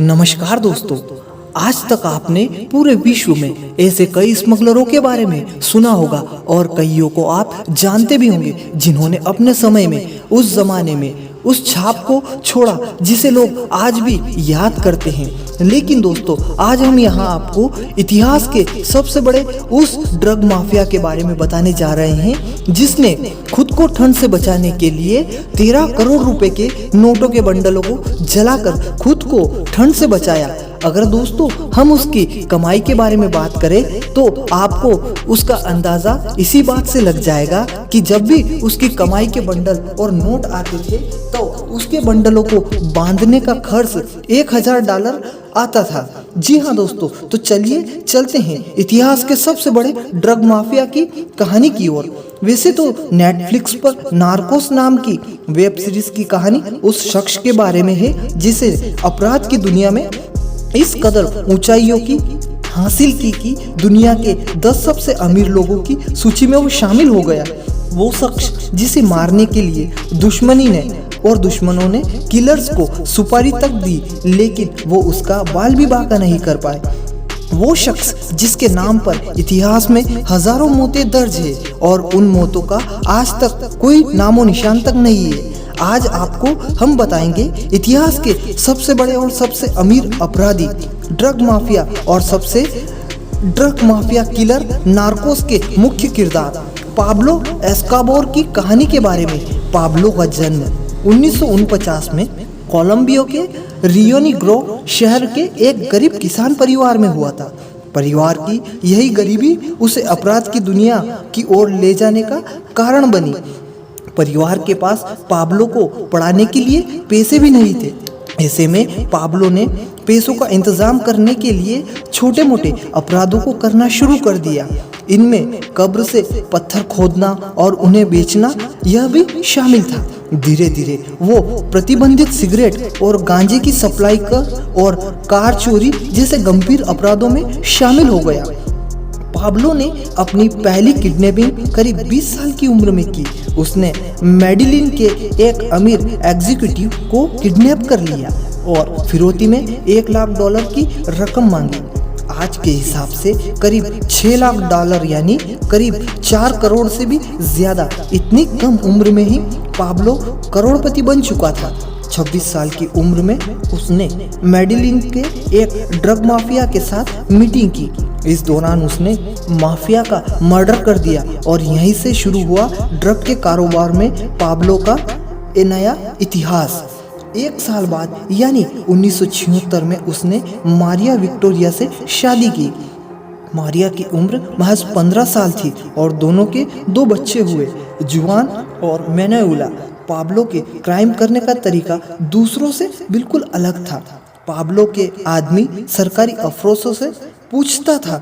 नमस्कार दोस्तों, आज तक आपने पूरे विश्व में ऐसे कई स्मगलरों के बारे में सुना होगा और कईयों को आप जानते भी होंगे जिन्होंने अपने समय में उस जमाने में उस छाप को छोड़ा जिसे लोग आज भी याद करते हैं। लेकिन दोस्तों, आज हम यहाँ आपको इतिहास के सबसे बड़े उस ड्रग माफिया के बारे में बताने जा रहे हैं जिसने खुद को ठंड से बचाने के लिए 13 करोड़ रुपए के नोटों के बंडलों को जलाकर खुद को ठंड से बचाया। अगर दोस्तों हम उसकी कमाई के बारे में बात करें तो आपको उसका अंदाजा इसी बात से लग जाएगा कि जब भी उसकी कमाई के बंडल और नोट आते थे तो उसके बंडलों को बांधने का खर्च $1000 आता था। जी हाँ दोस्तों, तो चलिए चलते हैं इतिहास के सबसे बड़े ड्रग माफिया की कहानी की ओर। वैसे तो नेटफ्लिक्स पर नार्कोस नाम की वेब सीरीज की कहानी उस शख्स के बारे में है जिसे अपराध की दुनिया में इस कदर ऊंचाइयों की हासिल की कि दुनिया के 10 सबसे अमीर लोगों की सूची में वो शामिल हो गया। वो शख्स जिसे मारने के लिए दुश्मनों ने किलर्स को सुपारी तक दी, लेकिन वो उसका बाल भी बांका नहीं कर पाए। वो शख्स जिसके नाम पर इतिहास में हजारों मौतें दर्ज है और उन मौतों का आज तक कोई नामो निशान तक नहीं है। आज आपको हम बताएंगे इतिहास के सबसे बड़े और सबसे अमीर अपराधी ड्रग माफिया और सबसे ड्रग माफिया किलर नार्कोस के मुख्य किरदार पाब्लो एस्कोबार की कहानी के बारे में। पाब्लो का जन्म 1949 में कोलंबिया के रियो नेग्रो शहर के एक गरीब किसान परिवार में हुआ था। परिवार की यही गरीबी उसे अपराध की दुनिया की ओर ले जाने का कारण बनी। परिवार के पास पाब्लो को पढ़ाने के लिए पैसे भी नहीं थे। ऐसे में पाब्लो ने पैसों का इंतजाम करने के लिए छोटे मोटे अपराधों को करना शुरू कर दिया। इनमें कब्र से पत्थर खोदना और उन्हें बेचना यह भी शामिल था। धीरे धीरे वो प्रतिबंधित सिगरेट और गांजे की सप्लाई कर और कार चोरी जैसे गंभीर अपराधों में शामिल हो गया। पाब्लो ने अपनी पहली किडनैपिंग करीब 20 साल की उम्र में की। उसने मेडिलिन के एक अमीर एग्जीक्यूटिव को किडनैप कर लिया और फिरौती में $1 लाख की रकम मांगी। आज के हिसाब से करीब $6 लाख यानी करीब 4 करोड़ से भी ज्यादा। इतनी कम उम्र में ही पाब्लो करोड़पति बन चुका था। 26 साल की उम्र में उसने मेडिलिन के एक ड्रग माफिया के साथ मीटिंग की। इस दौरान उसने माफिया का मर्डर कर दिया और यहीं से शुरू हुआ ड्रग के कारोबार में पाब्लो का नया इतिहास। 1 साल बाद यानी 1976 में उसने मारिया विक्टोरिया से शादी की। मारिया की उम्र महज 15 साल थी और दोनों के 2 बच्चे हुए, जुआन और मैनुएला। पाब्लो के क्राइम करने का तरीका दूसरों से बिल्कुल अलग था। पाब्लो के आदमी सरकारी अफसरों से पूछता था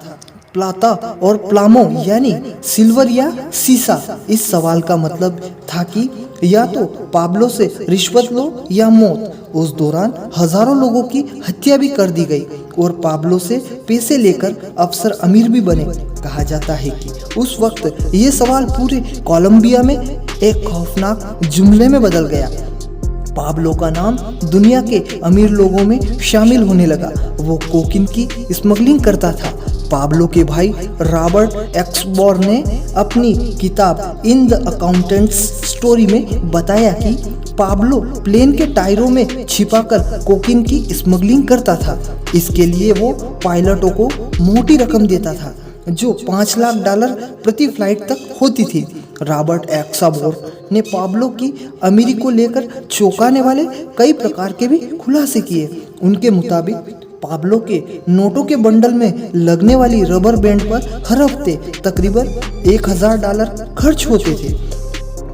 प्लाता और प्लामो यानी सिल्वर या सीसा। इस सवाल का मतलब था कि या तो पाब्लो से रिश्वत लो या मौत। उस दौरान हजारों लोगों की हत्या भी कर दी गई और पाब्लो से पैसे लेकर अफसर अमीर भी बने। कहा जाता है कि उस वक्त ये सवाल पूरे कोलंबिया में एक खौफनाक जुमले में बदल गया। पाब्लो का नाम दुनिया के अमीर लोगों में शामिल होने लगा। वो कोकीन की स्मगलिंग करता था। पाब्लो के भाई रॉबर्ट एस्कोबार ने अपनी किताब इन द अकाउंटेंट्स स्टोरी में बताया कि पाब्लो प्लेन के टायरों में छिपाकर कोकीन की स्मगलिंग करता था। इसके लिए वो पायलटों को मोटी रकम देता था जो $5 लाख प्रति फ्लाइट तक होती थी। रॉबर्ट एस्कोबार ने पाब्लो की अमीरी को लेकर चौंकाने वाले कई प्रकार के भी खुलासे किए। उनके मुताबिक पाब्लो के नोटों के बंडल में लगने वाली रबर बैंड पर हर हफ्ते तकरीबन $1000 खर्च होते थे।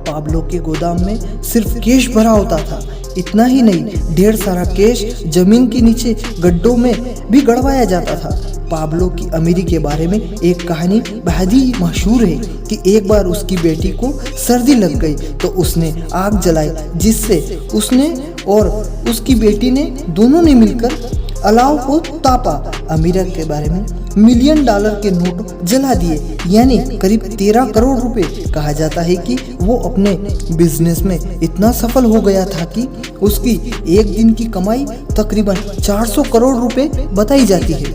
पाब्लो के गोदाम में सिर्फ कैश भरा होता था। इतना ही नहीं, ढेर सारा कैश जमीन के नीचे गड्ढों में भी गड़वाया जाता था। पाब्लो की अमीरी के बारे में एक कहानी बेहद ही मशहूर है कि एक बार उसकी बेटी को सर्दी लग गई तो उसने आग जलाई, जिससे उसने और उसकी बेटी ने दोनों ने मिलकर अलाव को तापा। अमीरी के बारे में मिलियन डॉलर के नोट जला दिए, यानी करीब 13 करोड़ रुपए। कहा जाता है कि वो अपने बिजनेस में इतना सफल हो गया था कि उसकी एक दिन की कमाई तकरीबन 400 करोड़ रुपए बताई जाती है।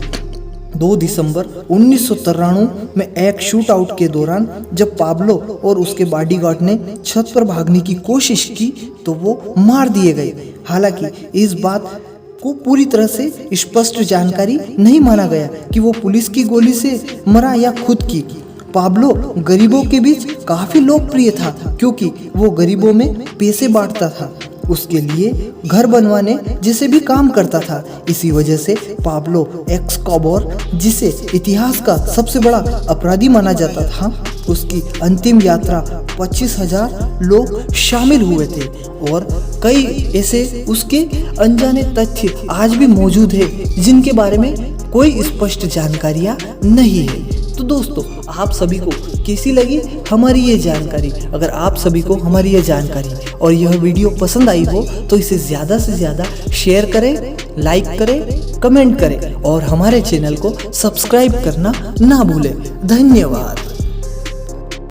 2 दिसंबर 1993 में एक शूट आउट के दौरान जब पाब्लो और उसके बॉडीगार्ड ने छत पर भागने की कोशिश की तो वो मार दिए गए। हालांकि इस बात को पूरी तरह से स्पष्ट जानकारी नहीं माना गया कि वो पुलिस की गोली से मरा या खुद की। पाब्लो गरीबों के बीच काफी लोकप्रिय था क्योंकि वो गरीबों में पैसे बांटता था, उसके लिए घर बनवाने जैसे भी काम करता था। इसी वजह से पाब्लो एस्कोबार, जिसे इतिहास का सबसे बड़ा अपराधी माना जाता था, उसकी अंतिम यात्रा 25,000 लोग शामिल हुए थे और कई ऐसे उसके अनजाने तथ्य आज भी मौजूद है जिनके बारे में कोई स्पष्ट जानकारियां नहीं है। तो दोस्तों, आप सभी को कैसी लगी हमारी ये जानकारी? अगर आप सभी को हमारी ये जानकारी और यह वीडियो पसंद आई हो तो इसे ज़्यादा से ज़्यादा शेयर करें, लाइक करें, कमेंट करें और हमारे चैनल को सब्सक्राइब करना ना भूलें। धन्यवाद।